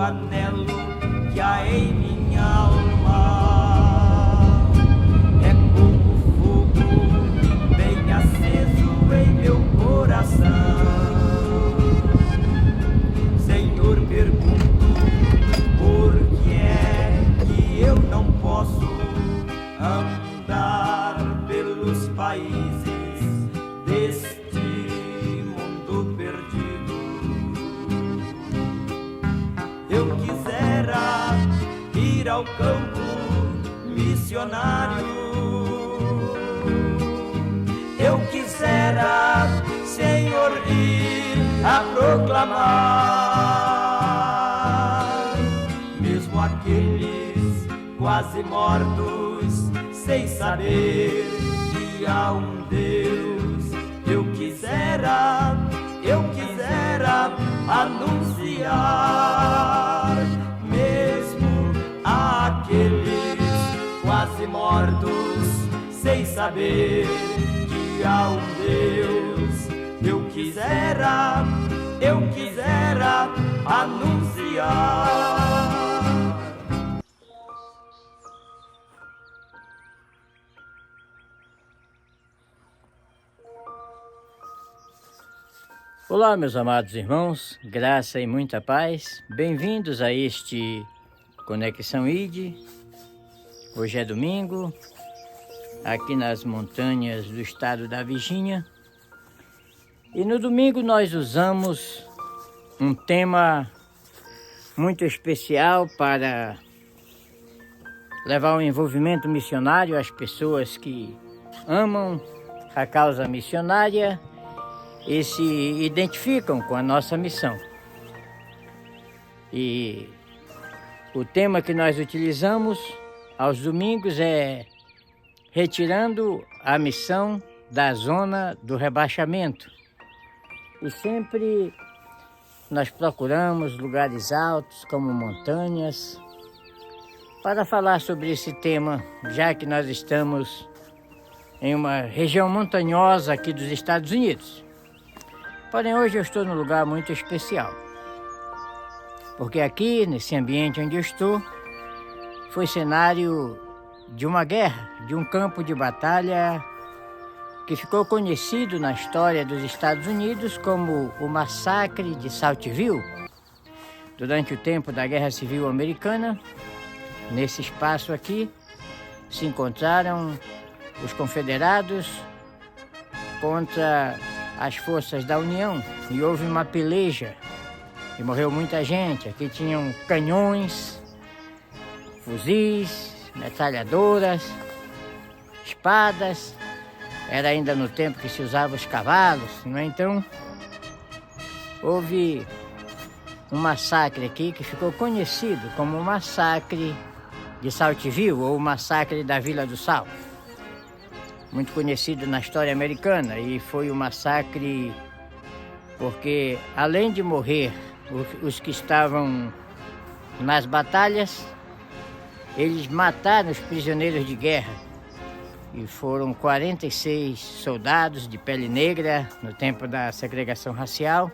anelo que há em minha alma é como fogo bem aceso em meu coração. Senhor, pergunto por que é que eu não posso andar pelos países deste mundo perdido. Eu quisera ir ao campo missionário. Eu quisera, Senhor, ir a proclamar, mesmo aqueles quase mortos, sem saber que há um Deus. Eu quisera anunciar, mesmo aqueles quase mortos, sem saber que há um Deus. Eu quisera anunciar. Olá, meus amados irmãos, graça e muita paz. Bem-vindos a este Conexão ID. Hoje é domingo, aqui nas montanhas do estado da Virgínia. E no domingo nós usamos um tema muito especial para levar um envolvimento missionário às pessoas que amam a causa missionária e se identificam com a nossa missão. E o tema que nós utilizamos aos domingos é retirando a missão da zona do rebaixamento. E sempre nós procuramos lugares altos, como montanhas, para falar sobre esse tema, já que nós estamos em uma região montanhosa aqui dos Estados Unidos. Porém, hoje eu estou num lugar muito especial, porque aqui, nesse ambiente onde eu estou, foi cenário de uma guerra, de um campo de batalha que ficou conhecido na história dos Estados Unidos como o Massacre de Saltville. Durante o tempo da Guerra Civil Americana, nesse espaço aqui, se encontraram os confederados contra as forças da União, e houve uma peleja e morreu muita gente. Aqui tinham canhões, fuzis, metralhadoras, espadas. Era ainda no tempo que se usava os cavalos, não é? Então houve um massacre aqui que ficou conhecido como o Massacre de Saltville, ou o Massacre da Vila do Sal, muito conhecido na história americana. E foi um massacre porque, além de morrer os que estavam nas batalhas, eles mataram os prisioneiros de guerra. E foram 46 soldados de pele negra no tempo da segregação racial,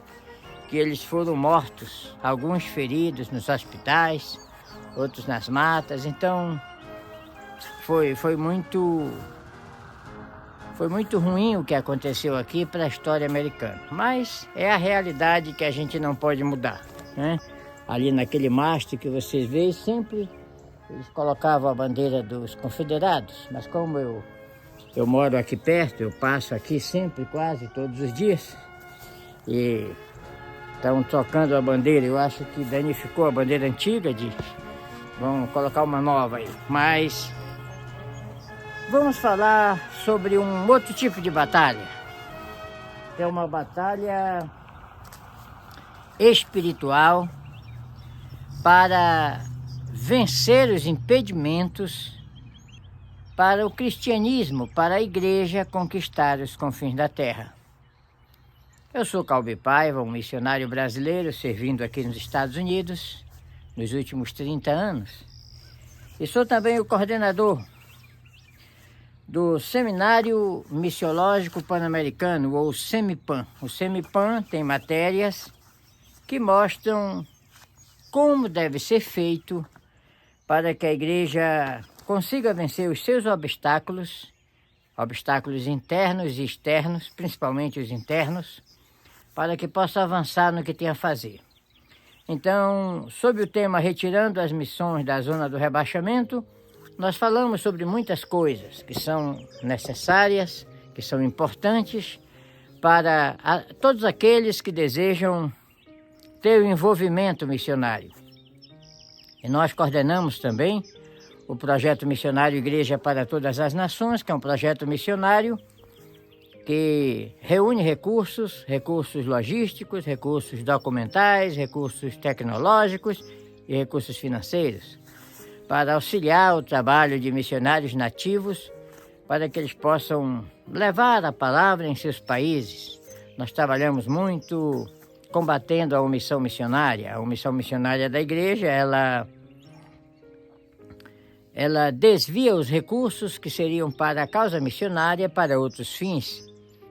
que eles foram mortos, alguns feridos nos hospitais, outros nas matas. Então foi muito ruim o que aconteceu aqui para a história americana. Mas é a realidade que a gente não pode mudar, né? Ali naquele mastro que vocês veem, sempre eles colocavam a bandeira dos confederados. Mas como eu moro aqui perto, eu passo aqui sempre, quase todos os dias, e estão trocando a bandeira. Eu acho que danificou a bandeira antiga, vamos colocar uma nova aí. Mas vamos falar sobre um outro tipo de batalha. É uma batalha espiritual para vencer os impedimentos para o cristianismo, para a igreja conquistar os confins da terra. Eu sou Calbi Paiva, um missionário brasileiro servindo aqui nos Estados Unidos nos últimos 30 anos. E sou também o coordenador do Seminário Missiológico Pan-Americano, ou SEMIPAN. O SEMIPAN tem matérias que mostram como deve ser feito para que a igreja consiga vencer os seus obstáculos, obstáculos internos e externos, principalmente os internos, para que possa avançar no que tem a fazer. Então, sob o tema Retirando as Missões da Zona do Rebaixamento, nós falamos sobre muitas coisas que são necessárias, que são importantes para todos aqueles que desejam ter o envolvimento missionário. E nós coordenamos também o projeto missionário Igreja para Todas as Nações, que é um projeto missionário que reúne recursos logísticos, recursos documentais, recursos tecnológicos e recursos financeiros, para auxiliar o trabalho de missionários nativos, para que eles possam levar a palavra em seus países. Nós trabalhamos muito combatendo a omissão missionária. A omissão missionária da igreja, ela desvia os recursos que seriam para a causa missionária para outros fins.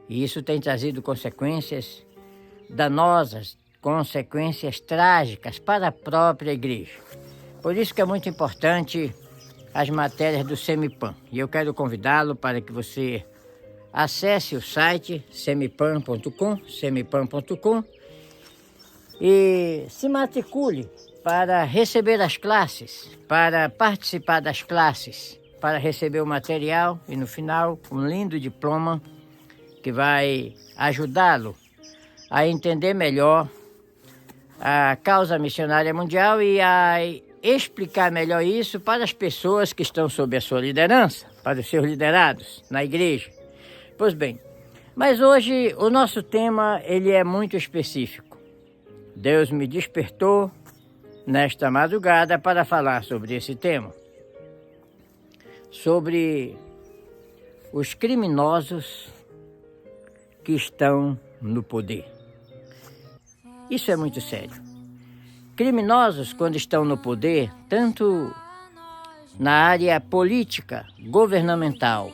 E isso tem trazido consequências danosas, consequências trágicas para a própria igreja. Por isso que é muito importante as matérias do Semipam. E eu quero convidá-lo para que você acesse o site semipam.com e se matricule para receber as classes, para participar das classes, para receber o material e no final um lindo diploma que vai ajudá-lo a entender melhor a causa missionária mundial e a explicar melhor isso para as pessoas que estão sob a sua liderança, para os seus liderados na igreja. Pois bem, mas hoje o nosso tema ele é muito específico. Deus me despertou nesta madrugada para falar sobre esse tema, sobre os criminosos que estão no poder. Isso é muito sério. Criminosos, quando estão no poder, tanto na área política, governamental,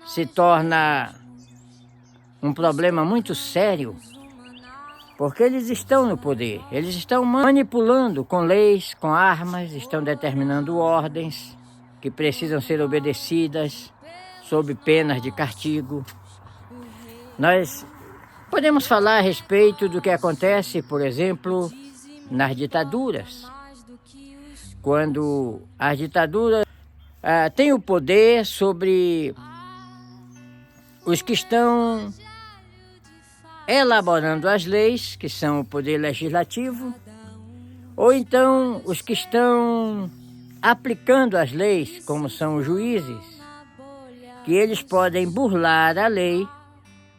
se torna um problema muito sério, porque eles estão no poder, eles estão manipulando com leis, com armas, estão determinando ordens que precisam ser obedecidas sob penas de castigo. Nós podemos falar a respeito do que acontece, por exemplo, nas ditaduras. Quando as ditaduras têm o poder sobre os que estão elaborando as leis, que são o poder legislativo, ou então os que estão aplicando as leis, como são os juízes, que eles podem burlar a lei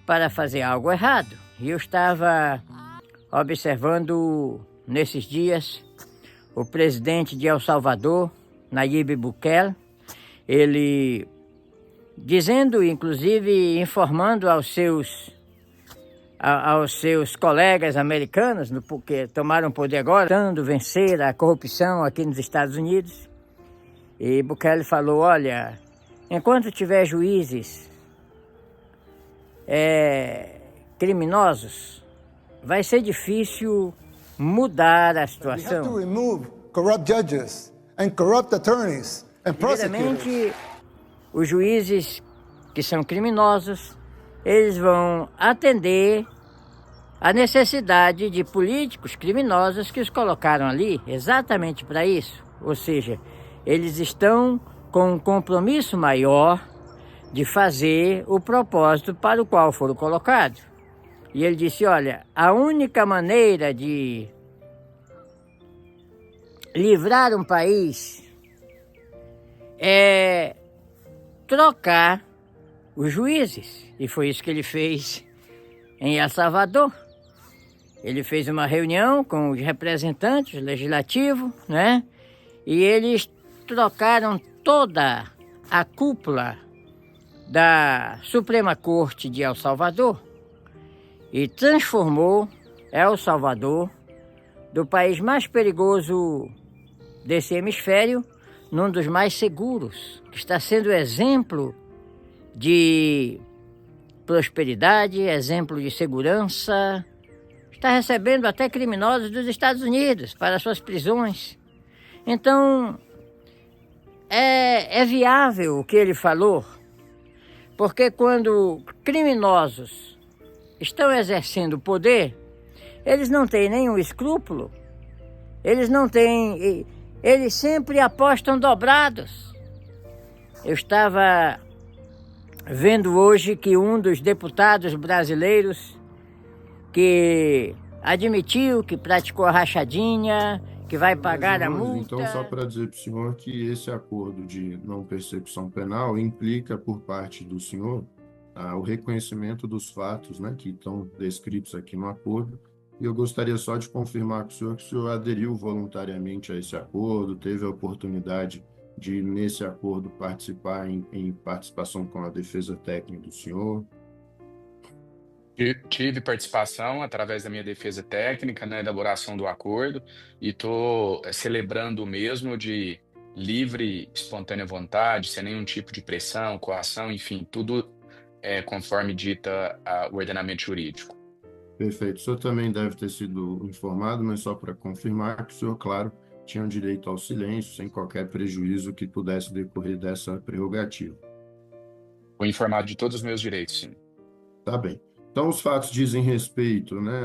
para fazer algo errado. E eu estava observando nesses dias o presidente de El Salvador, Nayib Bukele, ele dizendo, inclusive informando aos seus colegas americanos, porque tomaram poder agora, tentando vencer a corrupção aqui nos Estados Unidos. E Bukele falou, olha, enquanto tiver juízes criminosos, vai ser difícil mudar a situação. Primeiramente, os juízes que são criminosos, eles vão atender a necessidade de políticos criminosos que os colocaram ali exatamente para isso. Ou seja, eles estão com um compromisso maior de fazer o propósito para o qual foram colocados. E ele disse, olha, a única maneira de livrar um país é trocar os juízes. E foi isso que ele fez em El Salvador. Ele fez uma reunião com os representantes legislativos, né? E eles trocaram toda a cúpula da Suprema Corte de El Salvador e transformou El Salvador, do país mais perigoso desse hemisfério, num dos mais seguros, que está sendo exemplo de prosperidade, exemplo de segurança, está recebendo até criminosos dos Estados Unidos para suas prisões. Então, é viável o que ele falou, porque quando criminosos estão exercendo poder, eles não têm nenhum escrúpulo, eles sempre apostam dobrados. Eu estava vendo hoje que um dos deputados brasileiros que admitiu que praticou a rachadinha, que vai pagar a multa. Então, só para dizer para o senhor que esse acordo de não persecução penal implica por parte do senhor o reconhecimento dos fatos, né, que estão descritos aqui no acordo. E eu gostaria só de confirmar com o senhor que o senhor aderiu voluntariamente a esse acordo, teve a oportunidade de, nesse acordo, participar em participação com a defesa técnica do senhor. Tive participação através da minha defesa técnica na elaboração do acordo e estou celebrando o mesmo de livre, espontânea vontade, sem nenhum tipo de pressão, coação, enfim, tudo conforme dita o ordenamento jurídico. Perfeito. O senhor também deve ter sido informado, mas só para confirmar que o senhor, claro, tinha direito ao silêncio, sem qualquer prejuízo que pudesse decorrer dessa prerrogativa. Fui informado de todos os meus direitos, sim. Tá bem. Então, os fatos dizem respeito, né,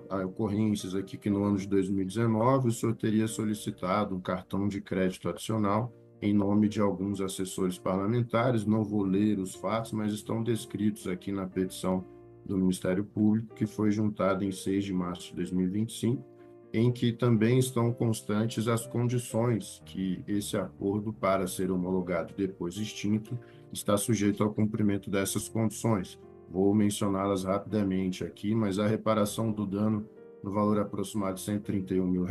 a ocorrências aqui que no ano de 2019 o senhor teria solicitado um cartão de crédito adicional em nome de alguns assessores parlamentares. Não vou ler os fatos, mas estão descritos aqui na petição do Ministério Público, que foi juntada em 6 de março de 2025, em que também estão constantes as condições que esse acordo, para ser homologado depois extinto, está sujeito ao cumprimento dessas condições. Vou mencioná-las rapidamente aqui, mas a reparação do dano no valor aproximado de R$131 mil,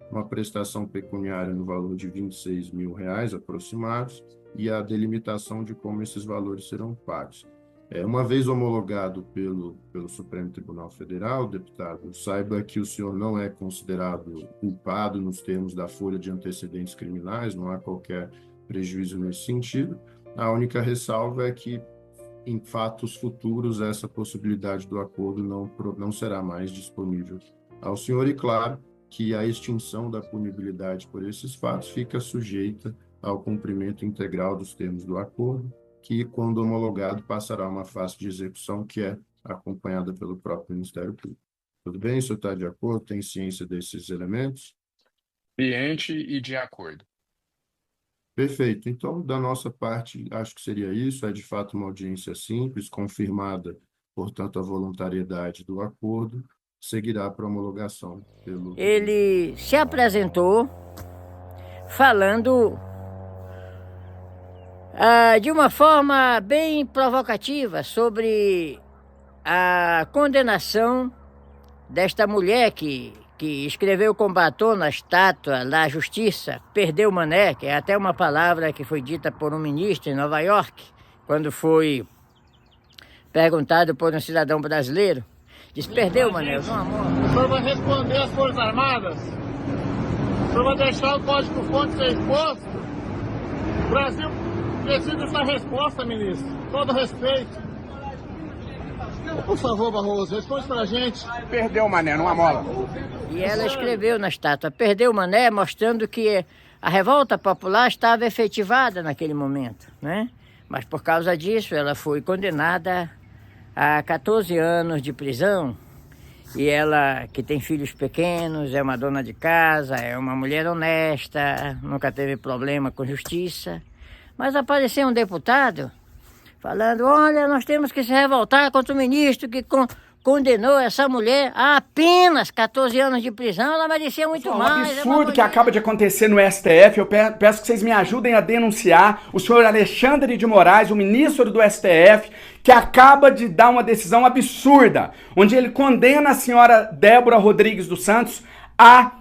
uma prestação pecuniária no valor de R$26 mil aproximados e a delimitação de como esses valores serão pagos. Uma vez homologado pelo Supremo Tribunal Federal, deputado, saiba que o senhor não é considerado culpado nos termos da folha de antecedentes criminais, não há qualquer prejuízo nesse sentido. A única ressalva é que, em fatos futuros, essa possibilidade do acordo não será mais disponível ao senhor. E, claro, que a extinção da punibilidade por esses fatos fica sujeita ao cumprimento integral dos termos do acordo, que, quando homologado, passará a uma fase de execução que é acompanhada pelo próprio Ministério Público. Tudo bem? O senhor está de acordo? Tem ciência desses elementos? Ciente e de acordo. Perfeito. Então, da nossa parte, acho que seria isso. É, de fato, uma audiência simples, confirmada, portanto, a voluntariedade do acordo, seguirá para homologação pelo... Ele se apresentou falando de uma forma bem provocativa sobre a condenação desta mulher que escreveu com batom na estátua da Justiça, perdeu o mané, que é até uma palavra que foi dita por um ministro em Nova York, quando foi perguntado por um cidadão brasileiro, disse, perdeu o mané, não amor. O senhor vai responder às Forças Armadas? O senhor vai deixar o código-fonte ser exposto? O Brasil precisa dessa resposta, ministro. Todo respeito. Por favor, Barroso, responde pra gente. Perdeu o mané, não amola. E ela escreveu na estátua, perdeu o mané, mostrando que a revolta popular estava efetivada naquele momento, né? Mas por causa disso ela foi condenada a 14 anos de prisão. E ela, que tem filhos pequenos, é uma dona de casa, é uma mulher honesta, nunca teve problema com justiça. Mas apareceu um deputado falando, olha, nós temos que se revoltar contra o ministro que condenou essa mulher a apenas 14 anos de prisão, ela merecia muito mais. É um absurdo que acaba de acontecer no STF, eu peço que vocês me ajudem a denunciar o senhor Alexandre de Moraes, o ministro do STF, que acaba de dar uma decisão absurda, onde ele condena a senhora Débora Rodrigues dos Santos a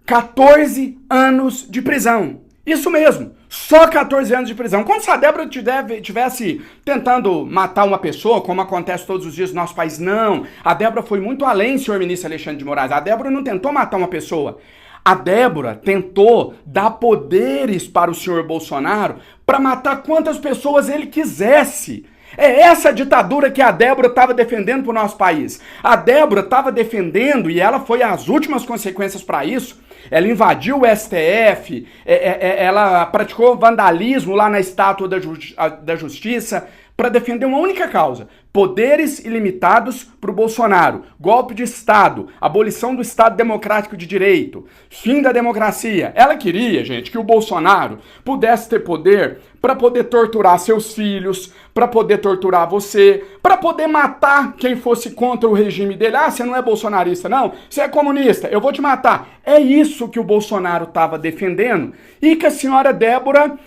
14 anos de prisão. Isso mesmo, só 14 anos de prisão. Como se a Débora estivesse tentando matar uma pessoa, como acontece todos os dias no nosso país, não. A Débora foi muito além, senhor ministro Alexandre de Moraes. A Débora não tentou matar uma pessoa. A Débora tentou dar poderes para o senhor Bolsonaro para matar quantas pessoas ele quisesse. É essa ditadura que a Débora estava defendendo para o nosso país. A Débora estava defendendo, e ela foi as últimas consequências para isso. Ela invadiu o STF, ela praticou vandalismo lá na estátua da Justiça para defender uma única causa: poderes ilimitados para o Bolsonaro, golpe de Estado, abolição do Estado Democrático de Direito, fim da democracia. Ela queria, gente, que o Bolsonaro pudesse ter poder para poder torturar seus filhos, para poder torturar você, para poder matar quem fosse contra o regime dele. Ah, você não é bolsonarista, não? Você é comunista, eu vou te matar. É isso que o Bolsonaro estava defendendo e que a senhora Débora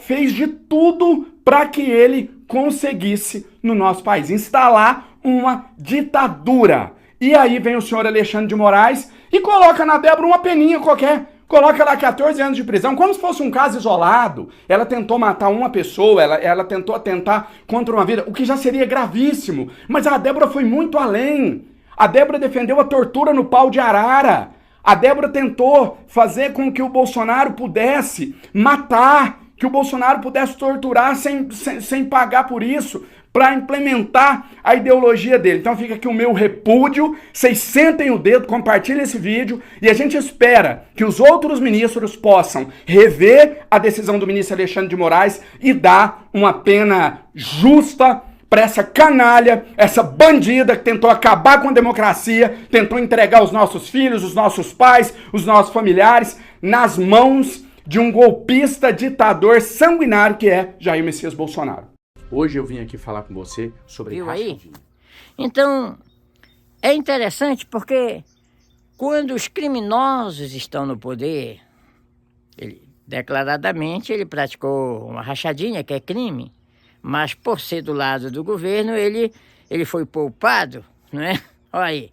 fez de tudo para que ele conseguisse, no nosso país, instalar uma ditadura. E aí vem o senhor Alexandre de Moraes e coloca na Débora uma peninha qualquer. Coloca lá 14 anos de prisão, como se fosse um caso isolado. Ela tentou matar uma pessoa, ela tentou atentar contra uma vida, o que já seria gravíssimo. Mas a Débora foi muito além. A Débora defendeu a tortura no pau de arara. A Débora tentou fazer com que o Bolsonaro pudesse matar, que o Bolsonaro pudesse torturar sem pagar por isso, para implementar a ideologia dele. Então fica aqui o meu repúdio, vocês sentem o dedo, compartilhem esse vídeo e a gente espera que os outros ministros possam rever a decisão do ministro Alexandre de Moraes e dar uma pena justa para essa canalha, essa bandida que tentou acabar com a democracia, tentou entregar os nossos filhos, os nossos pais, os nossos familiares nas mãos de um golpista ditador sanguinário que é Jair Messias Bolsonaro. Hoje eu vim aqui falar com você sobre rachadinha. Então, é interessante porque quando os criminosos estão no poder, declaradamente ele praticou uma rachadinha, que é crime, mas por ser do lado do governo, ele foi poupado, não é? Olha aí.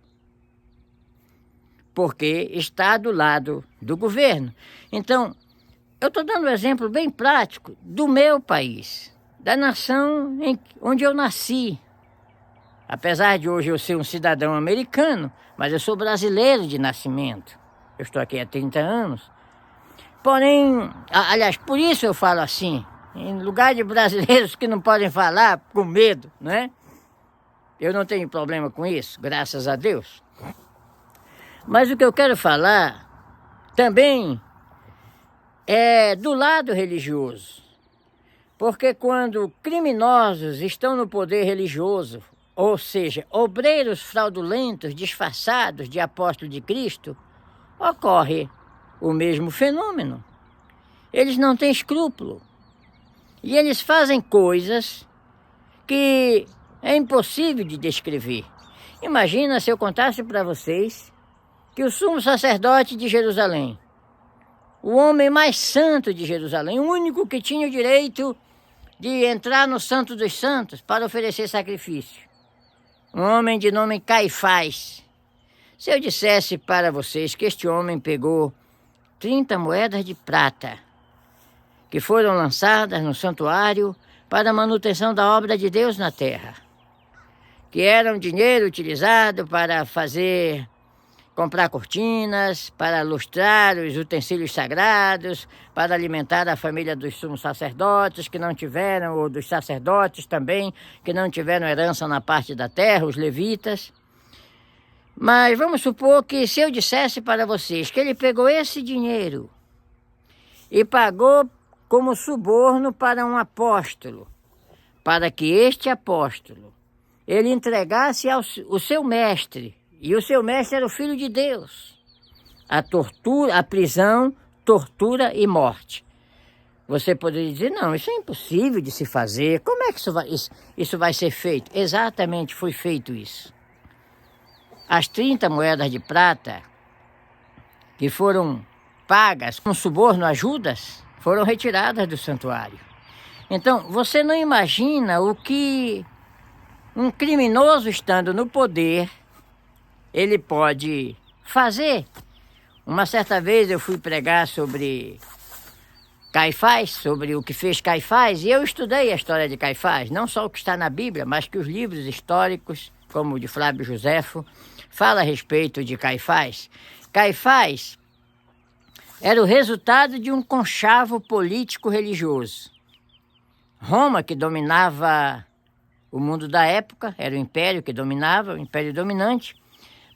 Porque está do lado do governo. Então, eu estou dando um exemplo bem prático do meu país, da nação onde eu nasci. Apesar de hoje eu ser um cidadão americano, mas eu sou brasileiro de nascimento. Eu estou aqui há 30 anos. Porém, aliás, por isso eu falo assim, em lugar de brasileiros que não podem falar com medo, não é? Eu não tenho problema com isso, graças a Deus. Mas o que eu quero falar também é do lado religioso. Porque quando criminosos estão no poder religioso, ou seja, obreiros fraudulentos disfarçados de apóstolo de Cristo, ocorre o mesmo fenômeno. Eles não têm escrúpulo. E eles fazem coisas que é impossível de descrever. Imagina se eu contasse para vocês que o sumo sacerdote de Jerusalém, o homem mais santo de Jerusalém, o único que tinha o direito de entrar no Santo dos Santos para oferecer sacrifício, um homem de nome Caifás. Se eu dissesse para vocês que este homem pegou 30 moedas de prata que foram lançadas no santuário para a manutenção da obra de Deus na terra, que era um dinheiro utilizado para comprar cortinas, para lustrar os utensílios sagrados, para alimentar a família dos sumos sacerdotes que não tiveram, ou dos sacerdotes também, que não tiveram herança na parte da terra, os levitas. Mas vamos supor que se eu dissesse para vocês que ele pegou esse dinheiro e pagou como suborno para um apóstolo, para que este apóstolo ele entregasse o seu mestre, e o seu mestre era o Filho de Deus, a tortura, a prisão, tortura e morte. Você poderia dizer, não, isso é impossível de se fazer. Como é que isso vai ser feito? Exatamente foi feito isso. As 30 moedas de prata que foram pagas com suborno a Judas foram retiradas do santuário. Então, você não imagina o que um criminoso estando no poder ele pode fazer. Uma certa vez eu fui pregar sobre Caifás, sobre o que fez Caifás, e eu estudei a história de Caifás, não só o que está na Bíblia, mas que os livros históricos, como o de Flávio Josefo, fala a respeito de Caifás. Caifás era o resultado de um conchavo político-religioso. Roma, que dominava o mundo da época, era o império que dominava, o império dominante,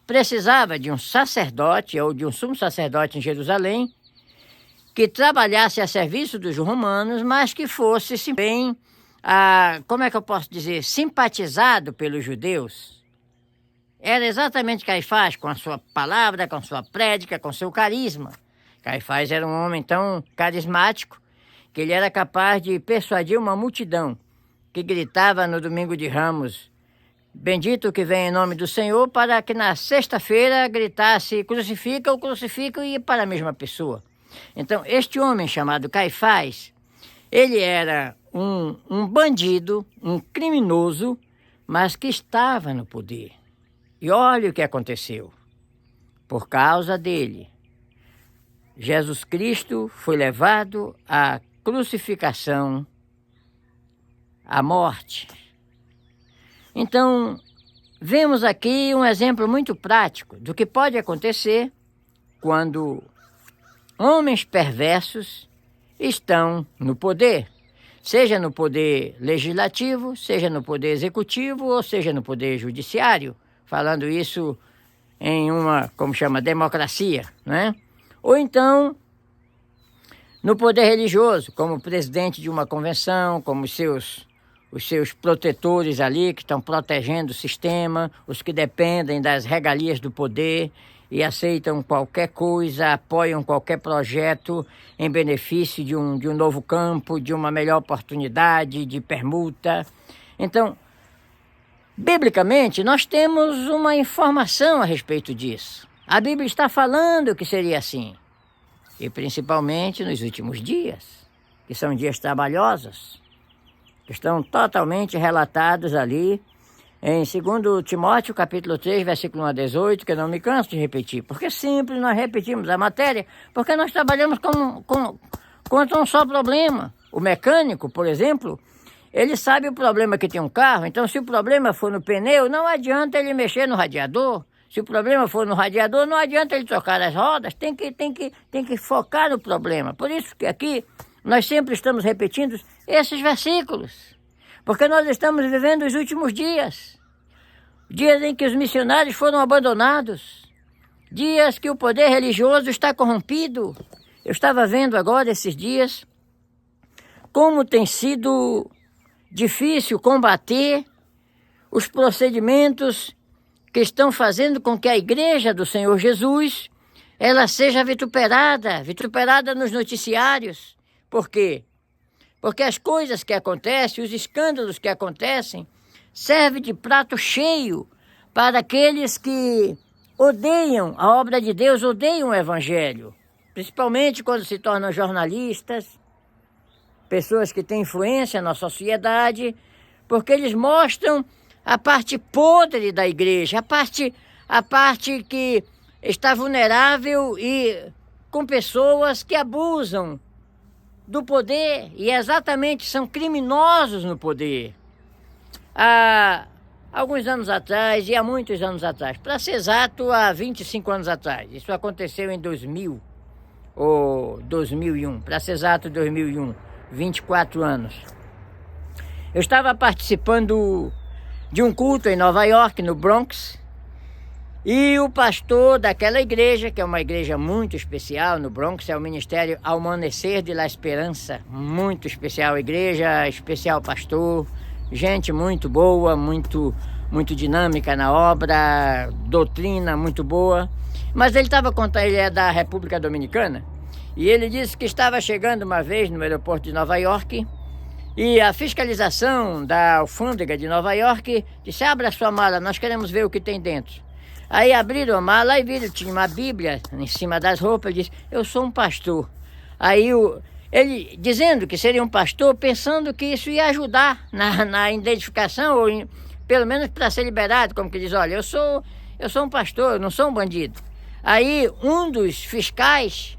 precisava de um sacerdote ou de um sumo sacerdote em Jerusalém que trabalhasse a serviço dos romanos, mas que fosse bem, como é que eu posso dizer, simpatizado pelos judeus. Era exatamente Caifás, com a sua palavra, com a sua prédica, com seu carisma. Caifás era um homem tão carismático que ele era capaz de persuadir uma multidão que gritava no domingo de Ramos, bendito que vem em nome do Senhor, para que na sexta-feira gritasse, crucifica ou crucifica, e ia para a mesma pessoa. Então, este homem chamado Caifás, ele era um bandido, um criminoso, mas que estava no poder. E olha o que aconteceu. Por causa dele, Jesus Cristo foi levado à crucificação, à morte. Então, vemos aqui um exemplo muito prático do que pode acontecer quando homens perversos estão no poder, seja no poder legislativo, seja no poder executivo ou seja no poder judiciário, falando isso em uma, como chama, democracia, né? Ou então no poder religioso, como presidente de uma convenção, como os seus protetores ali que estão protegendo o sistema, os que dependem das regalias do poder e aceitam qualquer coisa, apoiam qualquer projeto em benefício de um novo campo, de uma melhor oportunidade, de permuta. Então, biblicamente, nós temos uma informação a respeito disso. A Bíblia está falando que seria assim. E principalmente nos últimos dias, que são dias trabalhosos, que estão totalmente relatados ali em 2 Timóteo, capítulo 3, versículo 1 a 18, que eu não me canso de repetir, porque sempre nós repetimos a matéria, porque nós trabalhamos contra um só problema. O mecânico, por exemplo, ele sabe o problema que tem um carro, então se o problema for no pneu, não adianta ele mexer no radiador. Se o problema for no radiador, não adianta ele trocar as rodas, tem que focar no problema. Por isso que aqui nós sempre estamos repetindo esses versículos, porque nós estamos vivendo os últimos dias, dias em que os missionários foram abandonados, dias que o poder religioso está corrompido. Eu estava vendo agora esses dias como tem sido difícil combater os procedimentos que estão fazendo com que a igreja do Senhor Jesus ela seja vituperada nos noticiários. Por quê? Porque as coisas que acontecem, os escândalos que acontecem, servem de prato cheio para aqueles que odeiam a obra de Deus, odeiam o Evangelho, principalmente quando se tornam jornalistas, pessoas que têm influência na sociedade, porque eles mostram a parte podre da igreja, a parte que está vulnerável e com pessoas que abusam do poder e exatamente são criminosos no poder. Há alguns anos atrás, e há muitos anos atrás, para ser exato, há 25 anos atrás, isso aconteceu em 2000 ou 2001, para ser exato 2001, 24 anos. Eu estava participando de um culto em Nova York, no Bronx, e o pastor daquela igreja, que é uma igreja muito especial no Bronx, é o Ministério Amanhecer de la Esperança, muito especial igreja, especial pastor, gente muito boa, muito dinâmica na obra, doutrina muito boa. Mas ele é da República Dominicana, e ele disse que estava chegando uma vez no aeroporto de Nova York, e a fiscalização da alfândega de Nova York disse: abra sua mala, nós queremos ver o que tem dentro. Aí abriram a mala e viram, tinha uma Bíblia em cima das roupas. Ele disse: eu sou um pastor. Aí ele dizendo que seria um pastor, pensando que isso ia ajudar na identificação, ou pelo menos para ser liberado, como que diz: olha, eu sou um pastor, eu não sou um bandido. Aí um dos fiscais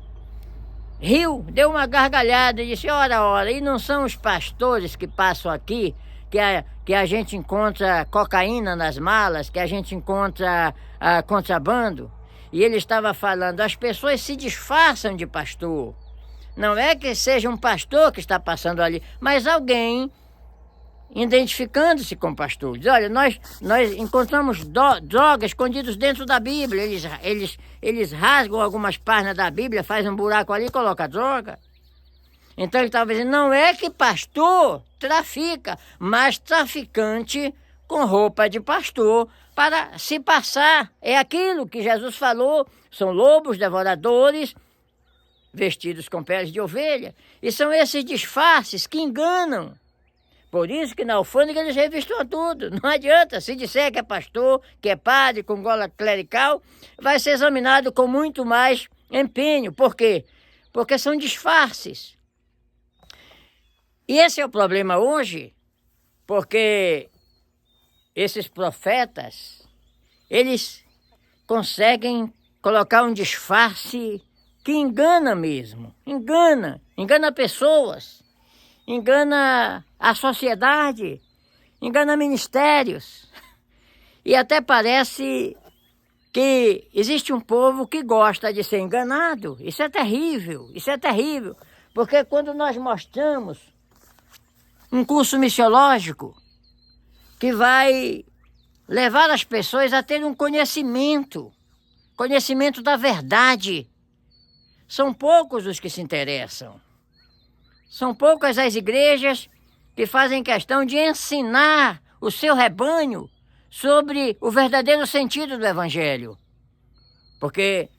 riu, deu uma gargalhada e disse: ora, e não são os pastores que passam aqui, que a gente encontra cocaína nas malas, que a gente encontra contrabando? E ele estava falando: as pessoas se disfarçam de pastor. Não é que seja um pastor que está passando ali, mas alguém identificando-se com pastores. Olha, nós encontramos drogas escondidas dentro da Bíblia. Eles rasgam algumas páginas da Bíblia, fazem um buraco ali e colocam a droga. Então ele estava dizendo, não é que pastor trafica, mas traficante com roupa de pastor para se passar. É aquilo que Jesus falou, são lobos devoradores vestidos com peles de ovelha. E são esses disfarces que enganam. Por isso que na alfândega eles revistam tudo. Não adianta, se disser que é pastor, que é padre, com gola clerical, vai ser examinado com muito mais empenho. Por quê? Porque são disfarces. E esse é o problema hoje, porque esses profetas, eles conseguem colocar um disfarce que engana mesmo. Engana pessoas, engana a sociedade, engana ministérios. E até parece que existe um povo que gosta de ser enganado. Isso é terrível, porque quando nós mostramos um curso missiológico que vai levar as pessoas a ter um conhecimento da verdade, são poucos os que se interessam. São poucas as igrejas que fazem questão de ensinar o seu rebanho sobre o verdadeiro sentido do Evangelho. Porque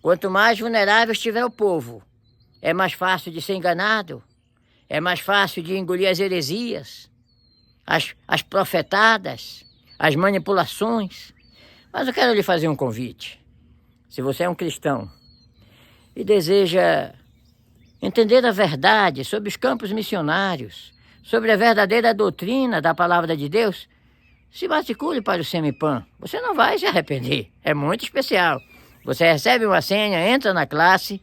quanto mais vulnerável estiver o povo, é mais fácil de ser enganado, é mais fácil de engolir as heresias, as profetadas, as manipulações. Mas eu quero lhe fazer um convite. Se você é um cristão e deseja entender a verdade sobre os campos missionários, sobre a verdadeira doutrina da palavra de Deus, se matricule para o Semipan. Você não vai se arrepender. É muito especial. Você recebe uma senha, entra na classe,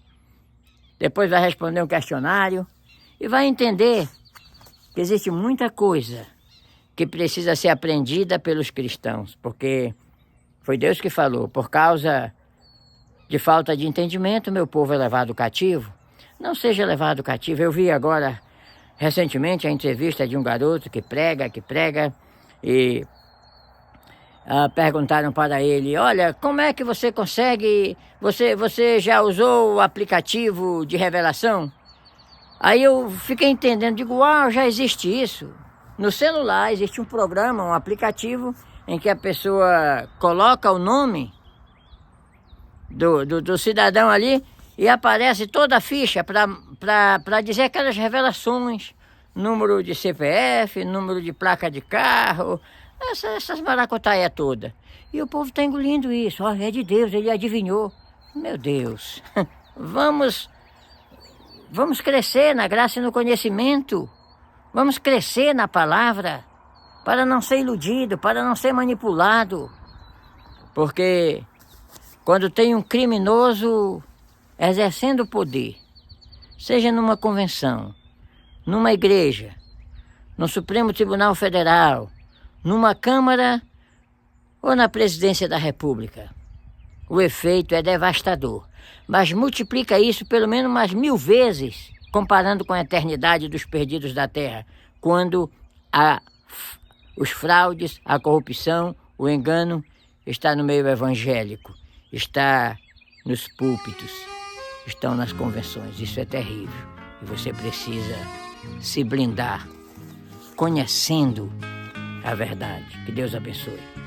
depois vai responder um questionário e vai entender que existe muita coisa que precisa ser aprendida pelos cristãos, porque foi Deus que falou, por causa de falta de entendimento, meu povo é levado cativo. Não seja levado cativo. Eu vi agora, recentemente, a entrevista de um garoto que prega, e perguntaram para ele, olha, como é que você consegue, você já usou o aplicativo de revelação? Aí eu fiquei entendendo, digo, uau, já existe isso. No celular existe um programa, um aplicativo, em que a pessoa coloca o nome do cidadão ali e aparece toda a ficha para dizer aquelas revelações, número de CPF, número de placa de carro, essas maracutaia toda. E o povo está engolindo isso. Olha, é de Deus, ele adivinhou. Meu Deus, vamos crescer na graça e no conhecimento. Vamos crescer na palavra para não ser iludido, para não ser manipulado. Porque quando tem um criminoso exercendo o poder, seja numa convenção, numa igreja, no Supremo Tribunal Federal, numa Câmara ou na Presidência da República, o efeito é devastador. Mas multiplica isso pelo menos umas 1000 vezes, comparando com a eternidade dos perdidos da terra, quando os fraudes, a corrupção, o engano está no meio evangélico, está nos púlpitos, estão nas convenções. Isso é terrível. E você precisa se blindar, conhecendo a verdade. Que Deus abençoe.